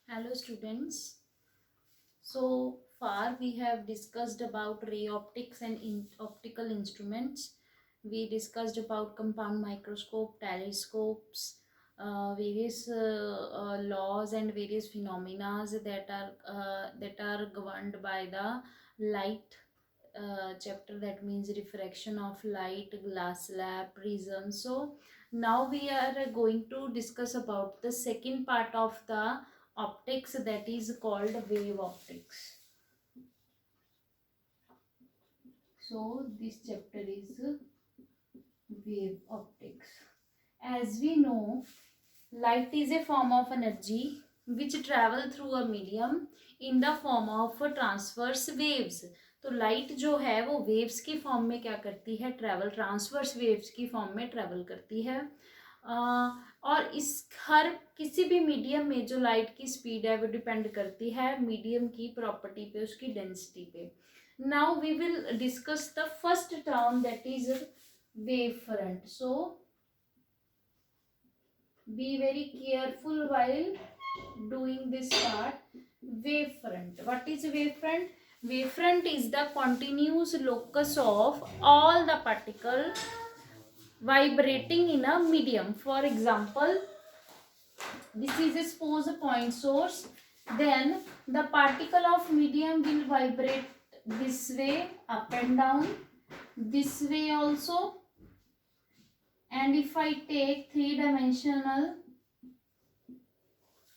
Hello students. So far we have discussed about ray optics and optical instruments. We discussed about compound microscope, telescopes, various laws and various phenomena that are governed by the light chapter, that means refraction of light, glass slab, prism. So now we are going to discuss about the second part of the optics, that is called wave optics. So this chapter is wave optics. As we know, light is a form of energy which travel through a medium in the form of transverse waves. तो light जो है वो waves की form में क्या करती है, travel, transverse waves की फॉर्म में ट्रैवल करती है। और इस हर किसी भी मीडियम में जो लाइट की स्पीड है वो डिपेंड करती है मीडियम की प्रॉपर्टी पे, उसकी डेंसिटी पे। Now we will discuss the first term, that is wave front. So be very careful while doing this part. Wavefront, what is wavefront? Wavefront is the continuous locus of all the particle vibrating in a medium. For example, this is a suppose a point source, then the particle of medium will vibrate this way, up and down, this way also. And if I take three-dimensional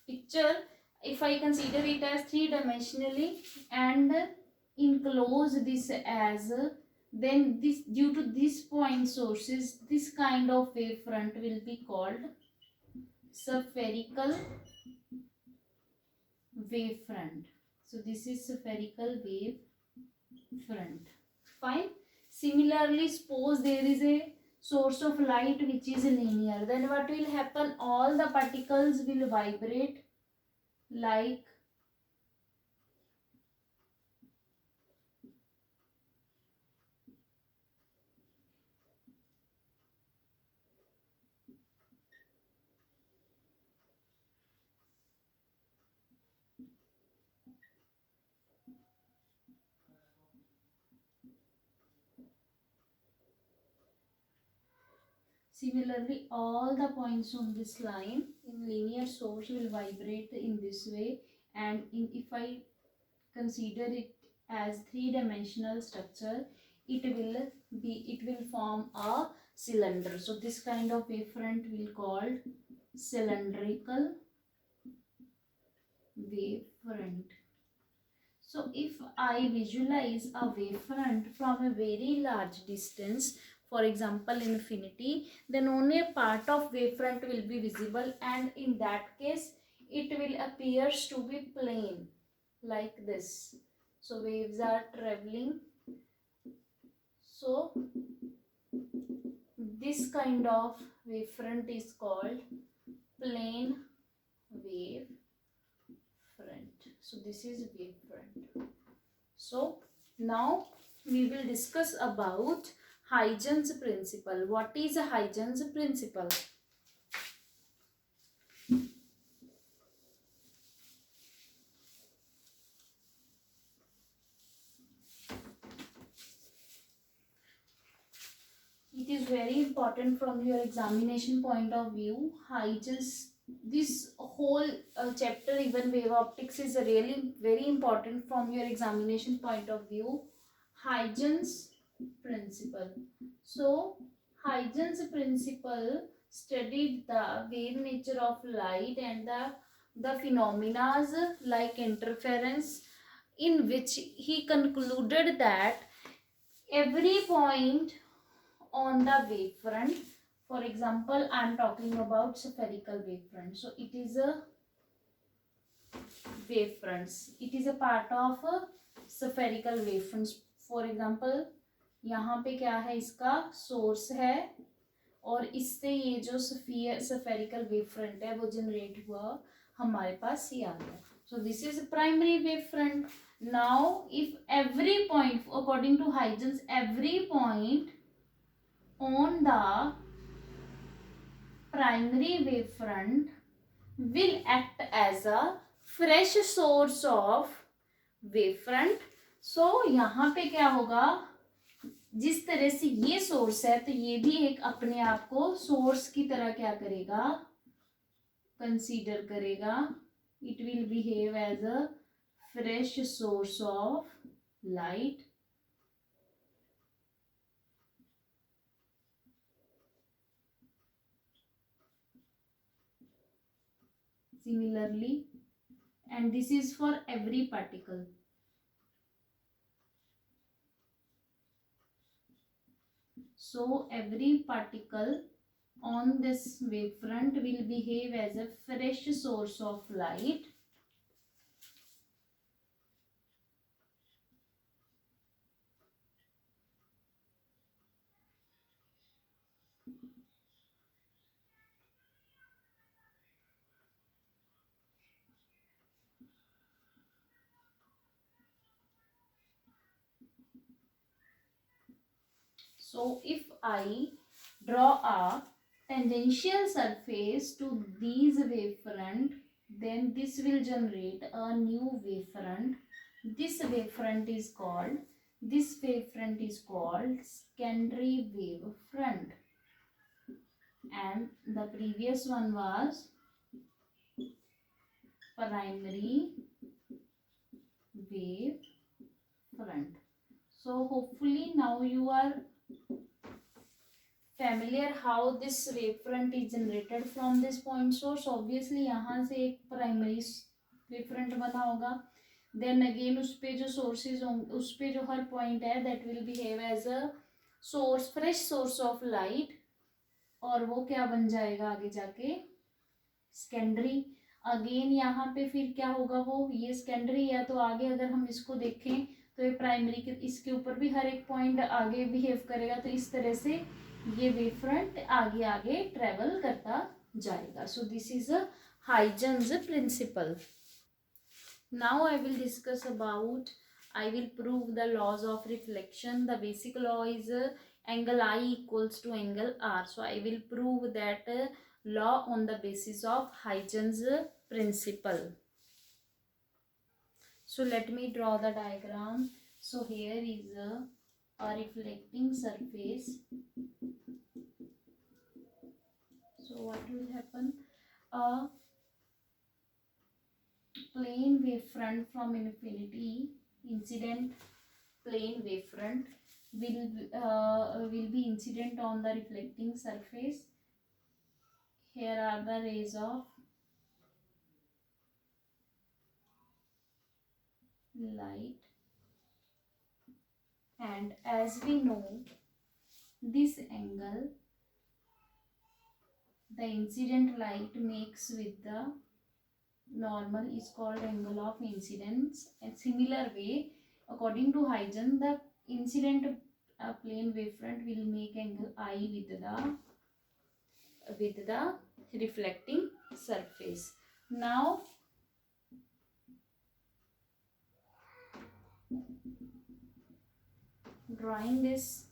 picture, if I consider it as three-dimensionally and enclose this as, then this, due to this point sources, this kind of wavefront will be called spherical wavefront. So this is spherical wavefront. Fine. Similarly, suppose there is a source of light which is linear, then what will happen? All the particles will vibrate like similarly, all the points on this line in linear source will vibrate in this way, and if I consider it as three-dimensional structure, it will form a cylinder. So this kind of wavefront will called cylindrical wavefront. So if I visualize a wavefront from a very large distance, for example infinity, then only a part of wavefront will be visible, and in that case it will appears to be plane like this. So waves are traveling. So this kind of wavefront is called plane wave front. So this is wavefront. So now we will discuss about Huygens principle. What is a Huygens principle? It is very important from your examination point of view. Huygens, this whole chapter, even wave optics, is really very important from your examination point of view. Huygens principle. So Huygens principle studied the wave nature of light and the phenomena like interference, in which he concluded that every point on the wavefront, for example I am talking about spherical wavefront, so it is a wavefronts, it is a part of spherical wavefronts. For example यहाँ पे क्या है, इसका source है और इससे ये जो spherical wavefront है वो जनरेट हुआ, हमारे पास ये आ गया. So this is primary wavefront. Now if every point, according to Huygens, every point on the primary wavefront will act as a fresh source of wave front. So यहाँ पे क्या होगा, जिस तरह से ये सोर्स है तो ये भी एक अपने आप को सोर्स की तरह क्या करेगा, कंसीडर करेगा। It will behave as a fresh source of light. Similarly, and this is for every particle. So every particle on this wavefront will behave as a fresh source of light. So if I draw a tangential surface to these wavefront, then this will generate a new wavefront. This wavefront is called secondary wavefront, and the previous one was primary wavefront. So hopefully now you are familiar how this wavefront is generated from this point source. Obviously यहाँ से एक primary wavefront बना होगा, then again उस पे जो sources होंगे, उस पे जो हर point है that will behave as a source, fresh source of light, और वो क्या बन जाएगा आगे जाके, secondary. अगेन यहाँ पे फिर क्या होगा, वो ये सेकेंडरी है तो आगे अगर हम इसको देखें तो ये प्राइमरी के इसके ऊपर भी हर एक पॉइंट आगे बिहेव करेगा, तो इस तरह से ये वेव फ्रंट आगे आगे ट्रेवल करता जाएगा. So this is a Huygens principle. Now I will discuss about, I will prove the laws of reflection. The basic law is angle I equals to angle R. So I will prove that law on the basis of Huygens principle. So let me draw the diagram. So here is a reflecting surface. So what will happen? A plane wavefront from infinity, incident plane wavefront will be incident on the reflecting surface. Here are the rays of light, and as we know, this angle the incident light makes with the normal is called angle of incidence. And similar way, according to Huygens, the incident plane wavefront will make angle I with the reflecting surface. Now drawing this,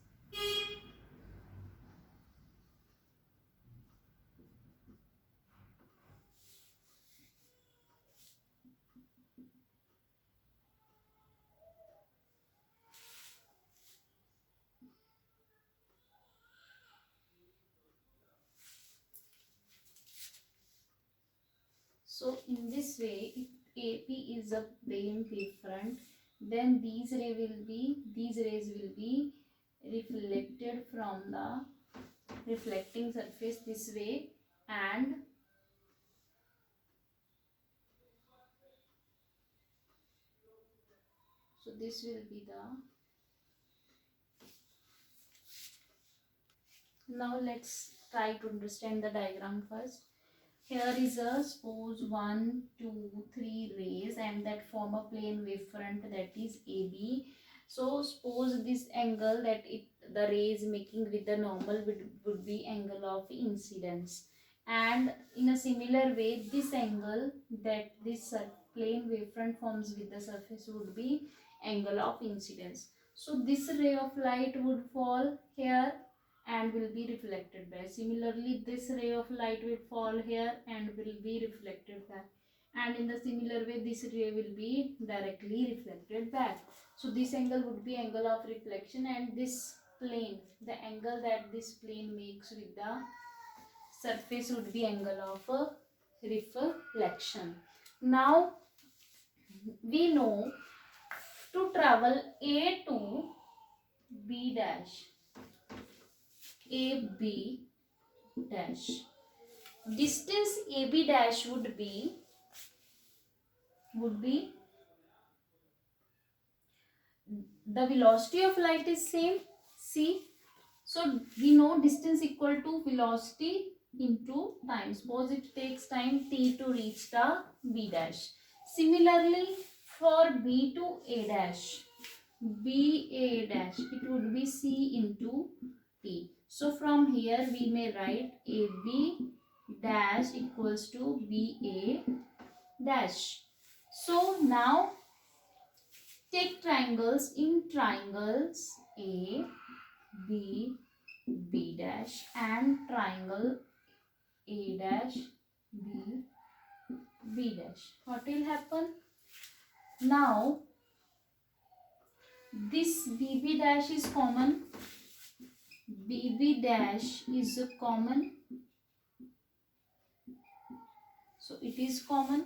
so in this way, if AP is a plane wavefront, then these rays will be reflected from the reflecting surface this way, and so this will be the, now let's try to understand the diagram first. Here is a suppose 1, 2, 3 rays and that form a plane wavefront, that is AB. So suppose this angle that the rays making with the normal would be angle of incidence, and in a similar way this angle that this plane wavefront forms with the surface would be angle of incidence. So this ray of light would fall here and will be reflected back. Similarly, this ray of light will fall here and will be reflected back. and in the similar way this ray will be directly reflected back. So this angle would be angle of reflection, and this plane, the angle that this plane makes with the surface would be angle of reflection. Now we know to travel A to B dash, AB dash, distance AB dash would be the velocity of light is same c. So we know distance equal to velocity into time. Suppose it takes time t to reach the B dash. Similarly for B to A dash, BA dash, it would be c into t. So from here we may write AB dash equals to BA dash. So now take triangles. In triangles A, B, B dash and triangle A dash, B, B dash. What will happen? Now this BB dash is common. BB dash is common. So it is common.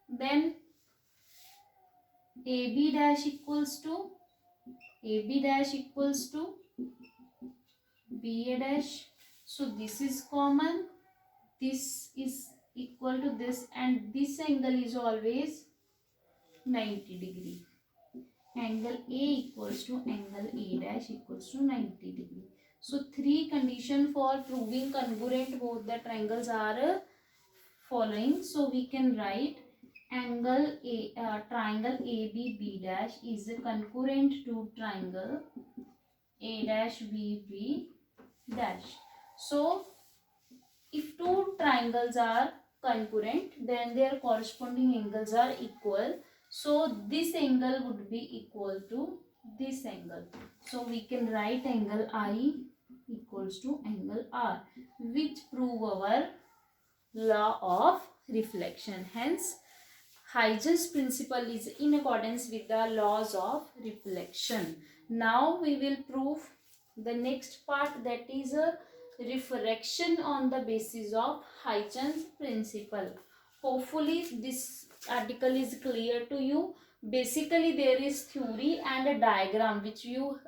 Then AB dash equals to BA dash. So this is common. This is equal to this, and this angle is always 90 degree. Angle A equals to angle A dash equals to 90 degree. So three conditions for proving congruent both the triangles are following. So we can write angle triangle ABB dash is concurrent to triangle A dash BB dash. So if two triangles are concurrent, then their corresponding angles are equal. So this angle would be equal to this angle. So we can write angle I equals to angle R, which prove our law of reflection. Hence, Huygens principle is in accordance with the laws of reflection. Now we will prove the next part, that is a refraction on the basis of Huygens principle. Hopefully this article is clear to you. Basically there is theory and a diagram which you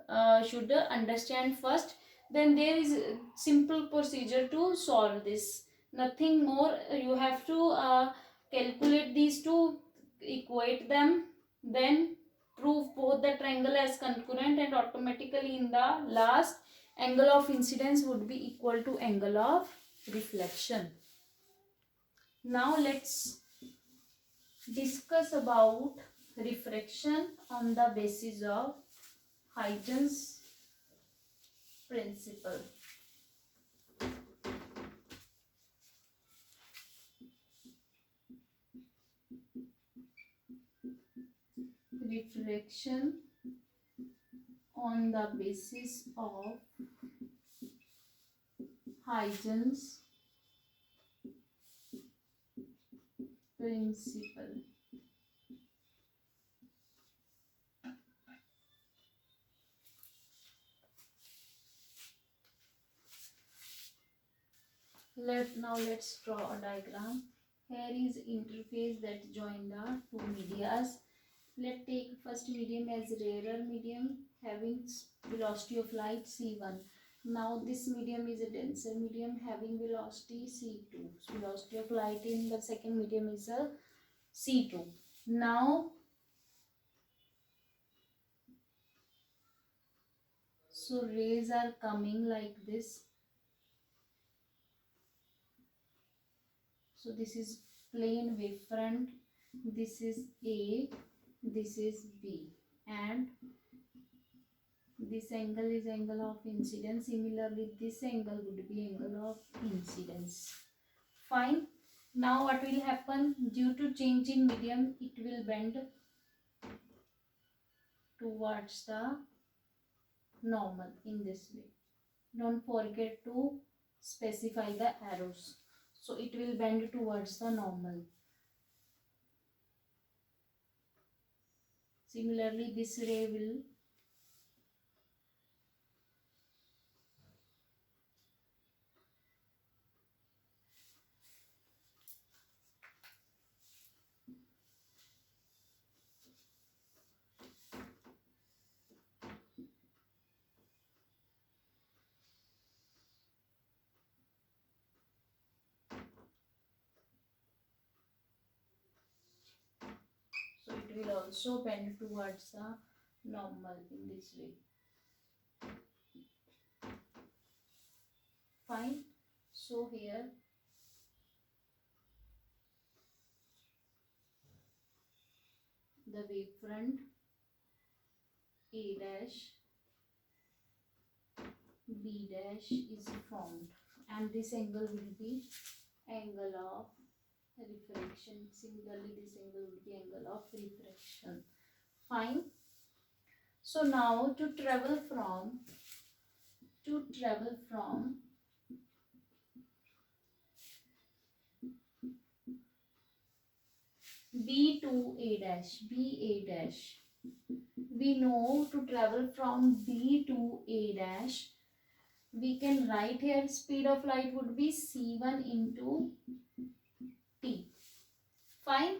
should understand first. Then there is a simple procedure to solve this. Nothing more. You have to calculate these two, equate them, then prove both the triangle as concurrent, and automatically in the last angle of incidence would be equal to angle of reflection. Now let's discuss about refraction on the basis of Huygens principle. Refraction on the basis of Huygens principle. Let's draw a diagram. Here is interface that join the two medias. Let's take first medium as rarer medium having velocity of light c1. Now this medium is a denser medium having velocity c2. So velocity of light in the second medium is a c2. Now so rays are coming like this. So this is plane wavefront, this is A, this is B, and this angle is angle of incidence. Similarly, this angle would be angle of incidence. Fine. Now what will happen? Due to change in medium, it will bend towards the normal in this way. Don't forget to specify the arrows. So it will bend towards the normal. Similarly, this ray will so it will also bend towards the normal in this way. Fine. So here the wavefront A dash B dash is formed, and this angle will be angle of refraction. Similarly, this angle will be angle of refraction. Fine. So now to travel from B to A dash, we know to travel from B to A dash, we can write here speed of light would be c1 into t. Fine.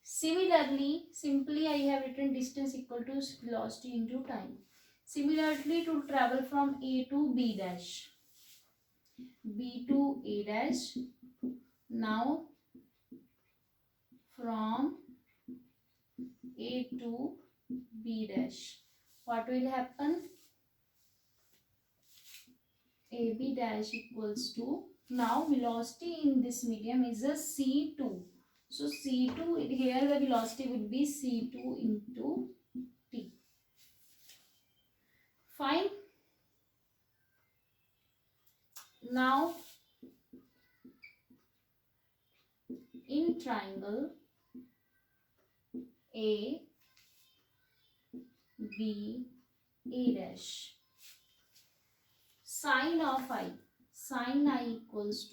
Similarly, simply I have written distance equal to velocity into time. Similarly, to travel from A to B dash, B to A dash, now from A to B dash, what will happen? AB dash equals to, now velocity in this medium is a c2. So c2, here the velocity would be c2 into t. Fine. Now in triangle A, B, A dash, sine of I, sine I equals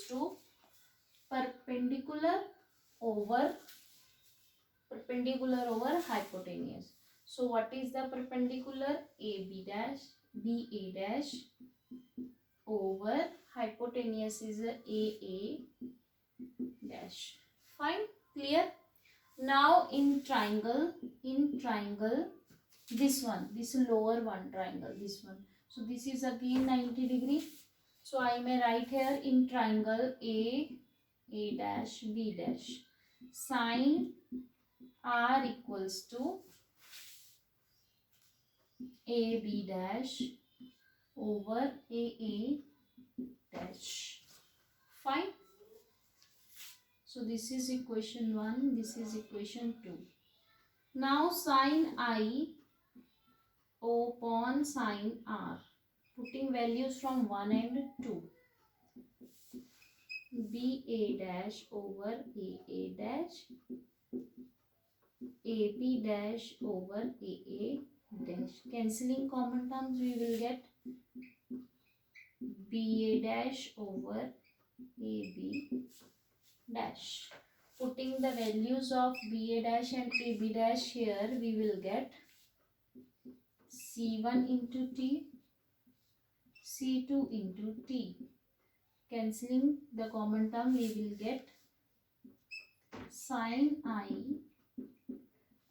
to perpendicular over hypotenuse. So what is the perpendicular? AB dash, BA dash over hypotenuse is a AA dash. Fine, clear? Now in triangle, this lower one triangle, this one. So this is again 90 degree. So I may write here in triangle A dash, B dash, sine R equals to AB dash over AA dash. Fine. So this is equation 1, this is equation 2. Now sine I upon sine R, putting values from 1 and 2. BA dash over AA dash, AB dash over AA dash. Cancelling common terms, we will get BA dash over AB dash. Putting the values of BA dash and AB dash here, we will get C1 into T, C2 into T. Cancelling the common term, we will get sine I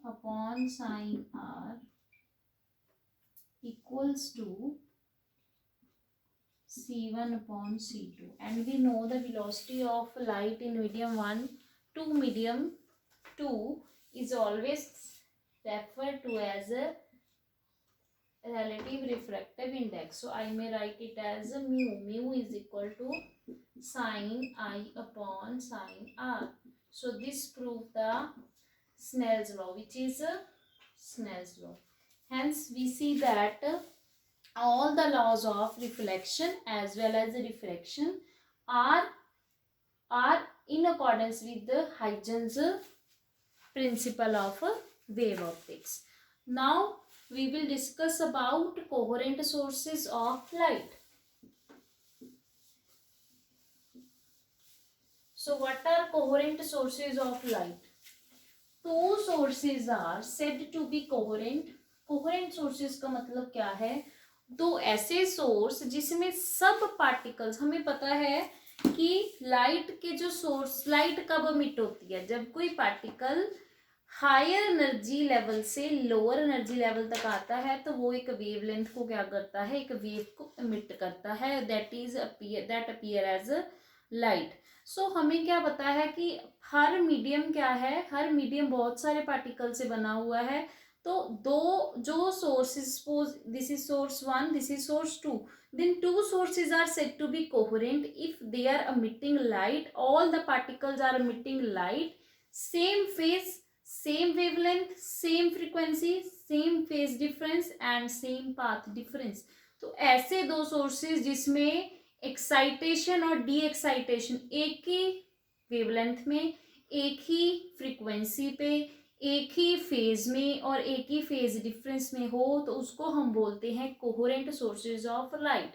upon sine R equals to C1 upon C2. And we know the velocity of light in medium 1 to medium 2 is always referred to as a relative refractive index. So I may write it as a mu. Mu is equal to sine I upon sine R. So this proves the Snell's law, which is Snell's law. Hence we see that all the laws of reflection as well as refraction are in accordance with the Huygens principle of wave optics. Now we will discuss about coherent sources of light. So what are coherent sources of light? Two sources are said to be coherent. Coherent sources का मतलब क्या है? दो ऐसे source जिसमें सब particles, हमें पता है कि लाइट के जो सोर्स, लाइट कब इमिट होती है? जब कोई पार्टिकल हायर एनर्जी लेवल से लोअर एनर्जी लेवल तक आता है तो वो एक वेवलेंथ को क्या करता है? एक वेव को इमिट करता है, दैट अपीयर एज लाइट। सो हमें क्या पता है कि हर मीडियम क्या है? हर मीडियम बहुत सारे पार्टिकल से बना हुआ है। तो दो जो sources, suppose this is source one, this is source two, then two sources are said to be coherent if they are emitting light, all the particles are emitting light, same phase, same wavelength, same frequency, same phase difference and same path difference। तो ऐसे दो sources जिसमें excitation और D excitation एक ही wavelength में, एक ही frequency पे, एक ही फेज में और एक ही फेज डिफरेंस में हो, तो उसको हम बोलते हैं coherent sources of light.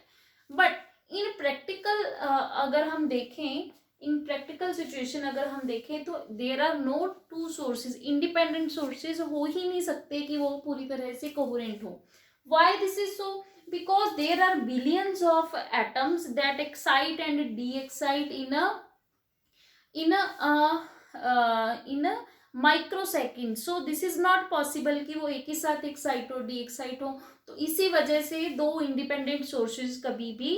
But in practical अगर हम देखें, इन प्रैक्टिकल सिचुएशन अगर हम देखें तो there are no two sources, independent sources हो ही नहीं सकते कि वो पूरी तरह से कोहेरेंट हो। Why this is so? because there are billions of atoms that excite and de-excite in a microsecond, so this is not possible कि वो एक ही साथ एक्साइट हो, डी एक्साइट हो। तो इसी वजह से दो इंडिपेंडेंट सोर्सेज कभी भी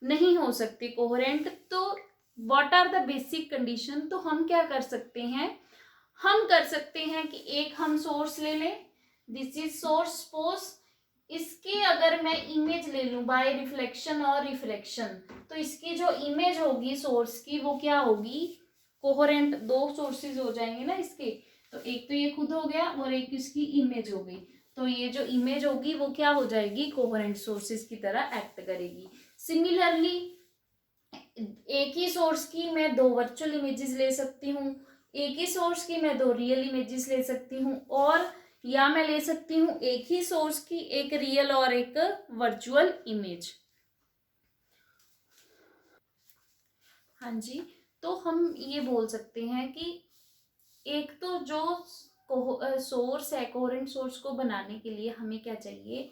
नहीं हो सकते कोहेरेंट। तो what are the basic condition? तो हम क्या कर सकते हैं? हम कर सकते हैं कि एक हम सोर्स ले लें, दिस इज सोर्स सपोज, इसके अगर मैं इमेज ले लूं बाय रिफ्लेक्शन और रिफ्रैक्शन, तो इसकी जो इमेज होगी सोर्स की वो क्या होगी? कोहेरेंट। दो सोर्सेज हो जाएंगे ना इसके, तो एक तो ये खुद हो गया और एक इसकी इमेज हो गई, तो ये जो इमेज होगी वो क्या हो जाएगी? कोहेरेंट सोर्सेज की तरह एक्ट करेगी। सिमिलरली एक ही सोर्स की मैं दो वर्चुअल इमेजेस ले सकती हूँ, एक ही सोर्स की मैं दो रियल इमेजेस ले सकती हूँ, और या मैं ले सकती हूँ एक ही सोर्स की एक रियल और एक वर्चुअल इमेज। हाँ जी, तो हम ये बोल सकते हैं कि एक तो जो सोर्स है, कोहेरेंट सोर्स को बनाने के लिए हमें क्या चाहिए?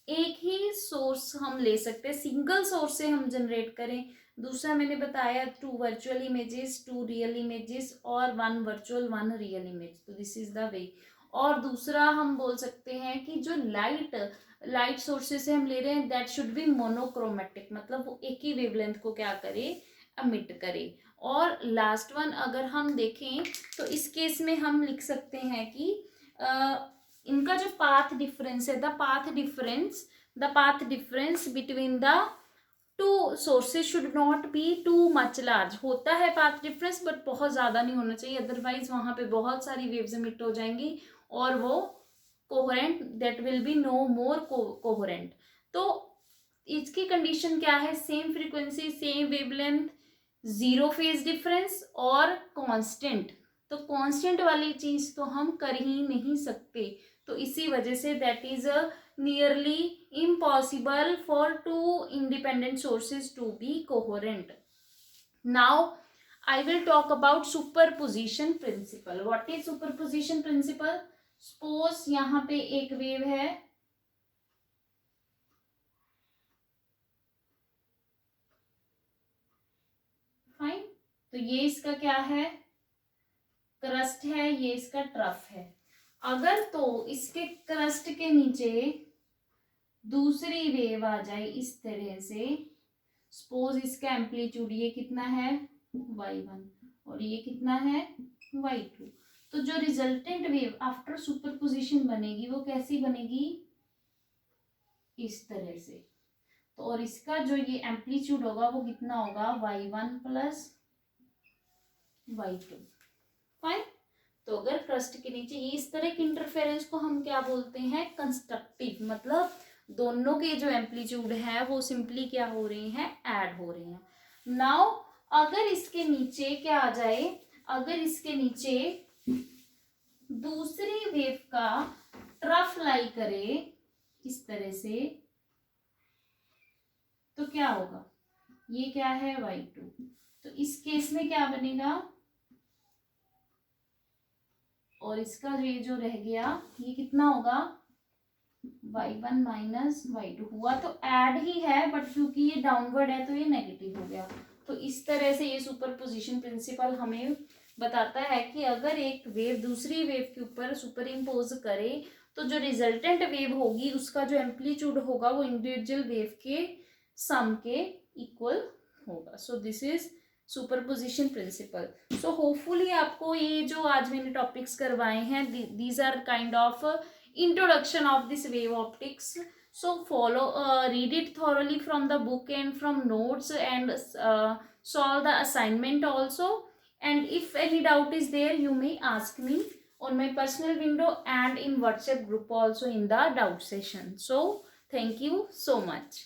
एक ही सोर्स हम ले सकते हैं, सिंगल सोर्स से हम जनरेट करें। दूसरा मैंने बताया two virtual images, two real images और one virtual one real image, तो दिस इज द वे। और दूसरा हम बोल सकते हैं कि जो लाइट सोर्सेज से हम ले रहे हैं दैट शुड बी मोनोक्रोमेटिक, मतलब वो एक ही वेवलेंथ को क्या करे? एमिट करे। और लास्ट वन अगर हम देखें तो इस केस में हम लिख सकते हैं कि इनका जो पाथ डिफरेंस है, the path difference between the two sources should not be too much large. होता है पाथ डिफरेंस बट बहुत ज़्यादा नहीं होना चाहिए, अदरवाइज वहाँ पे बहुत सारी वेव्स एमिट हो जाएंगी और वो coherent, that will be no more coherent. तो इसकी कंडीशन क्या है? Same frequency, same wavelength, zero phase difference और कांस्टेंट। तो कांस्टेंट वाली चीज तो हम कर ही नहीं सकते, तो इसी वजह से that is a nearly impossible for two independent sources to be coherent. Now I will talk about superposition principle. What is superposition principle? Suppose यहाँ पे एक वेव है, फाइन, तो ये इसका क्या है? क्रस्ट है, ये इसका ट्रफ है। अगर तो इसके क्रस्ट के नीचे दूसरी वेव आ जाए इस तरह से, सपोज इसका एम्पलीट्यूड ये कितना है? y1 और ये कितना है? y2, तो जो रिजल्टेंट वेव आफ्टर सुपरपोजिशन बनेगी वो कैसी बनेगी? इस तरह से। तो और इसका जो ये एम्पलीट्यूड होगा वो कितना होगा? y1 plus y2, fine. तो अगर क्रस्ट के नीचे ये इस तरह के इंटरफेरेंस को हम क्या बोलते हैं? कंस्ट्रक्टिव, मतलब दोनों के जो एम्पलीट्यूड है वो सिंपली क्या हो रहे हैं? ऐड हो रहे हैं। नाउ अगर इसके नीचे क्या आ जाए? अगर इसके नीचे दूसरी वेव का ट्रफ लाई करे इस तरह से, तो क्या होगा? ये क्या है? y2, तो इस केस में क्या बनेगा, और इसका जो ये जो रह गया ये कितना होगा, y1 माइनस y2 हुआ तो ऐड ही है, बट क्योंकि ये डाउनवर्ड है तो ये नेगेटिव हो गया। तो इस तरह से ये सुपरपोजिशन प्रिंसिपल हमें बताता है कि अगर एक वेव दूसरी वेव के ऊपर सुपर इम्पोज करे तो जो रिजल्टेंट वेव होगी उसका जो एम्पलीट्यूड होगा वो इंडिविजुअल वेव के सम के इक्वल होगा। So this is superposition principle. So hopefully आपको ये जो आज मैंने टॉपिक्स करवाए हैं, these are kind of introduction of this wave optics. So follow, read it thoroughly from the book and from notes, and solve the assignment also. And if any doubt is there, you may ask me on my personal window and in WhatsApp group also in the doubt session. So thank you so much.